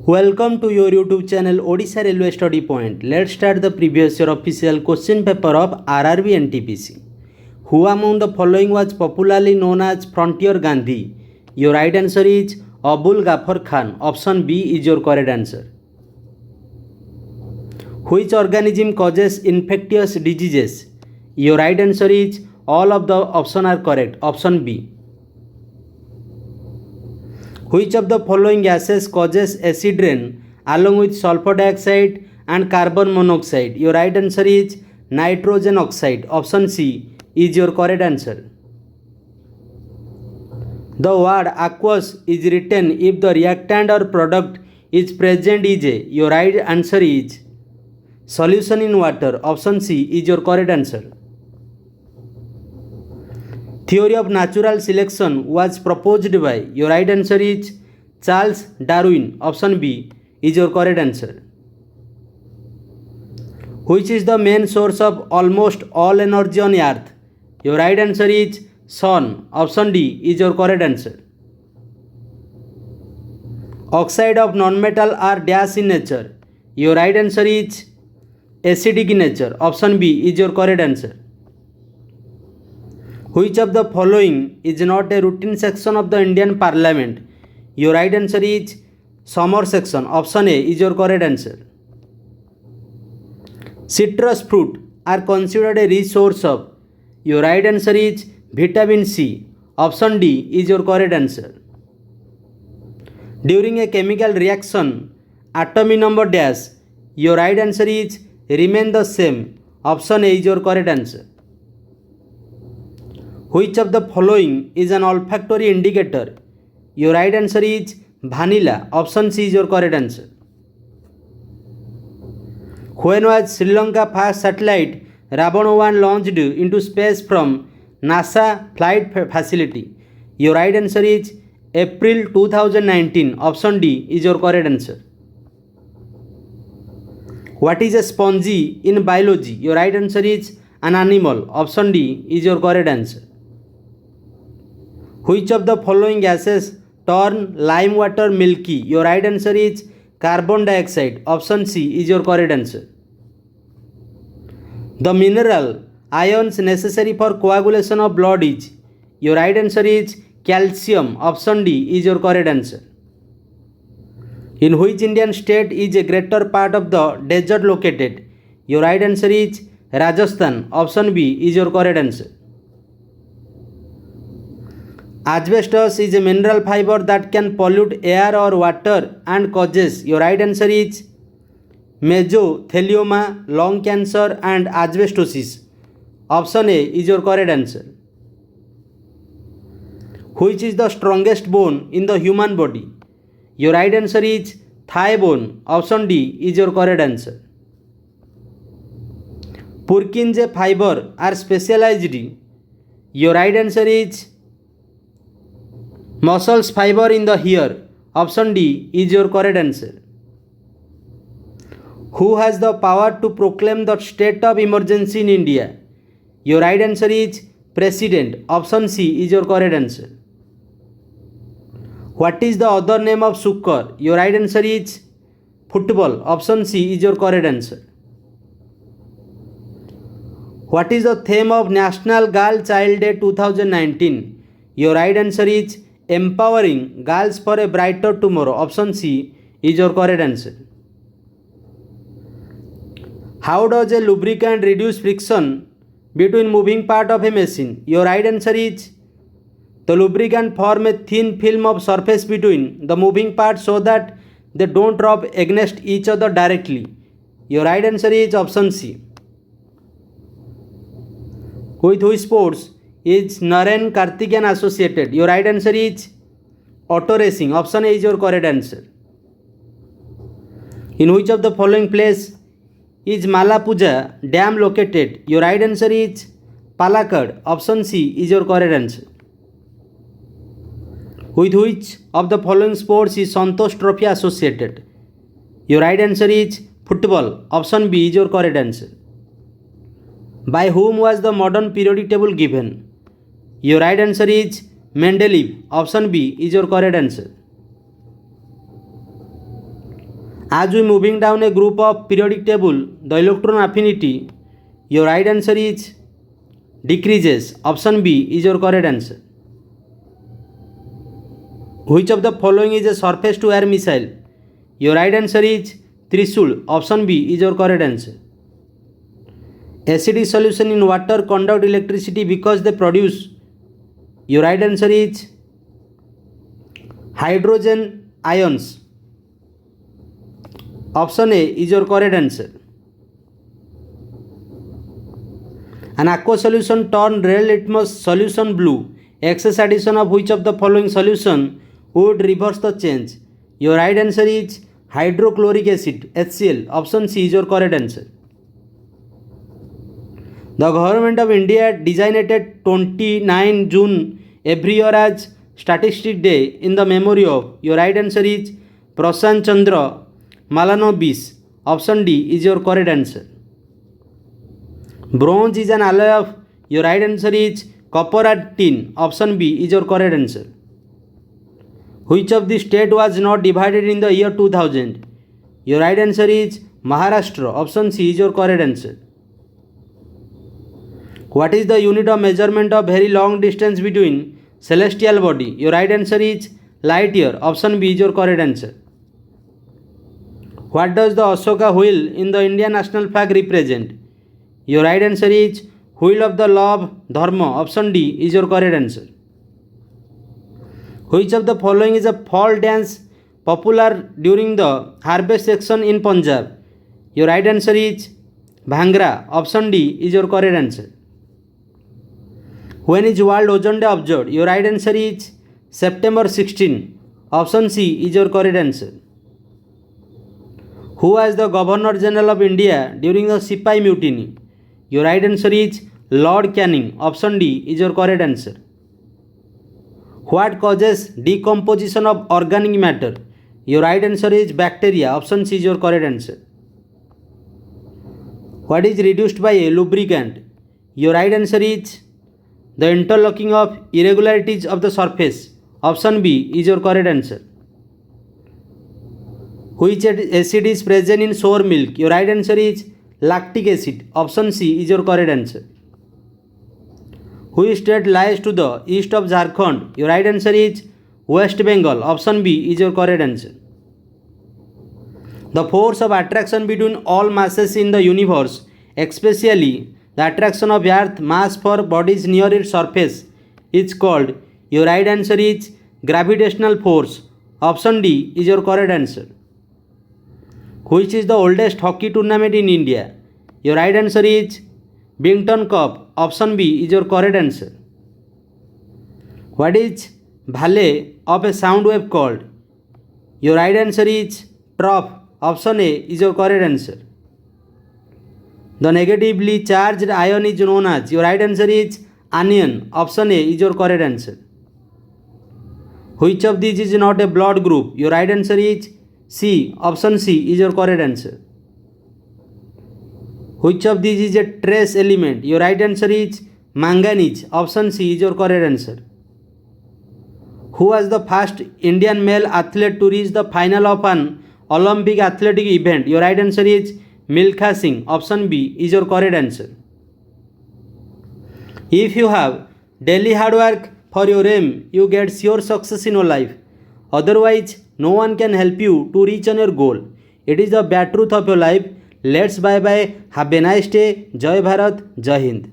Welcome to your YouTube channel Odisha Railway Study Point. Let's start the previous year official question paper of RRB NTPC. Who among the following was popularly known as Frontier Gandhi? Your right answer is Abul Ghaffar Khan. Option B is your correct answer. Which organism causes infectious diseases? Your right answer is all of the options are correct. Option B. Which of the following gases causes acid rain along with sulfur dioxide and carbon monoxide? Your right answer is nitrogen oxide. Option C is your correct answer. The word aqueous is written if the reactant or product is present is a. Your right answer is solution in water. Option C is your correct answer. Theory of natural selection was proposed by. Your right answer is Charles Darwin. Option B is your correct answer. Which is the main source of almost all energy on earth? Your right answer is sun. Option D is your correct answer. Oxide of non-metal are dash in nature. Your right answer is acidic in nature. Option B is your correct answer. Which of the following is not a routine section of the Indian Parliament? Your right answer is summer section. Option A is your correct answer. Citrus fruit are considered a rich source of. Your right answer is vitamin C. Option D is your correct answer. During a chemical reaction, atomic number dash. Your right answer is remain the same. Option A is your correct answer. Which of the following is an olfactory indicator? Your right answer is vanilla. Option C is your correct answer. When was Sri Lanka first satellite Ravana-1 launched into space from NASA flight facility? Your right answer is April 2019. Option D is your correct answer. What is a spongy in biology? Your right answer is an animal. Option D is your correct answer. Which of the following gases turn lime water milky? Your right answer is carbon dioxide. Option C is your correct answer. The mineral ions necessary for coagulation of blood is. Your right answer is calcium. Option D is your correct answer. In which Indian state is a greater part of the desert located? Your right answer is Rajasthan. Option B is your correct answer. Asbestos is a mineral fiber that can pollute air or water and causes. Your right answer is mesothelioma, lung cancer and asbestosis. Option A is your correct answer. Which is the strongest bone in the human body? Your right answer is thigh bone. Option D is your correct answer. Purkinje fiber are specialized. Your right answer is muscles fiber in the hair. Option D is your correct answer. Who has the power to proclaim the state of emergency in India? Your right answer is President. Option C is your correct answer. What is the other name of sukkar? Your right answer is football. Option C is your correct answer. What is the theme of National Girl Child Day 2019? Your right answer is empowering girls for a brighter tomorrow. Option C is your correct answer. How does a lubricant reduce friction between moving part of a machine? Your right answer is the lubricant form a thin film of surface between the moving parts so that they don't rub against each other directly. Your right answer is option C. With which sports is Naren Karthikeyan associated? Your right answer is auto racing. Option A is your correct answer. In which of the following place is Malapuja Dam located? Your right answer is Palakkad. Option C is your correct answer. With which of the following sports is Santosh Trophy associated? Your right answer is football. Option B is your correct answer. By whom was the modern periodic table given? Your right answer is Mendeleev. Option B is your correct answer. As we moving down a group of periodic table, the electron affinity, your right answer is decreases. Option B is your correct answer. Which of the following is a surface to air missile? Your right answer is Trishul. Option B is your correct answer. Acid solution in water conduct electricity because they produce. Your right answer is hydrogen ions. Option A is your correct answer. An aqua solution turn red litmus solution blue. Excess addition of which of the following solution would reverse the change? Your right answer is hydrochloric acid, HCl. Option C is your correct answer. The government of India designated 29 June every year as Statistic Day in the memory of. Your right answer is Prashant Chandra Malanobis. Option D is your correct answer. Bronze is an alloy of. Your right answer is copper and tin. Option B is your correct answer. Which of the state was not divided in the year 2000? Your right answer is Maharashtra. Option C is your correct answer. What is the unit of measurement of very long distance between celestial body? Your right answer is light year. Option B is your correct answer. What does the Ashoka wheel in the Indian national flag represent? Your right answer is wheel of the law of dharma. Option D is your correct answer. Which of the following is a fall dance popular during the harvest season in Punjab? Your right answer is Bhangra. Option D is your correct answer. When is World Ozone Day observed? Your right answer is September 16. Option C is your correct answer. Who was the Governor General of India during the Sipai Mutiny? Your right answer is Lord Canning. Option D is your correct answer. What causes decomposition of organic matter? Your right answer is bacteria. Option C is your correct answer. What is reduced by a lubricant? Your right answer is the interlocking of irregularities of the surface. Option B is your correct answer. Which acid is present in sour milk? Your right answer is lactic acid. Option C is your correct answer. Which state lies to the east of Jharkhand? Your right answer is West Bengal. Option B is your correct answer. The force of attraction between all masses in the universe, especially the attraction of Earth mass for bodies near its surface, is called. Your right answer is gravitational force. Option D is your correct answer. Which is the oldest hockey tournament in India? Your right answer is Bington Cup. Option B is your correct answer. What is valley of a sound wave called? Your right answer is trough. Option A is your correct answer. The negatively charged ion is known as. Your right answer is anion. Option A is your correct answer. Which of these is not a blood group? Your right answer is C. Option C is your correct answer. Which of these is a trace element? Your right answer is manganese. Option C is your correct answer. Who was the first Indian male athlete to reach the final of an Olympic athletic event? Your right answer is Milkha Singh. Option B is your correct answer. If you have daily hard work for your aim, you get sure success in your life. Otherwise, no one can help you to reach on your goal. It is the bad truth of your life. Let's bye bye. Have a nice day. Jai Bharat. Jai Hind.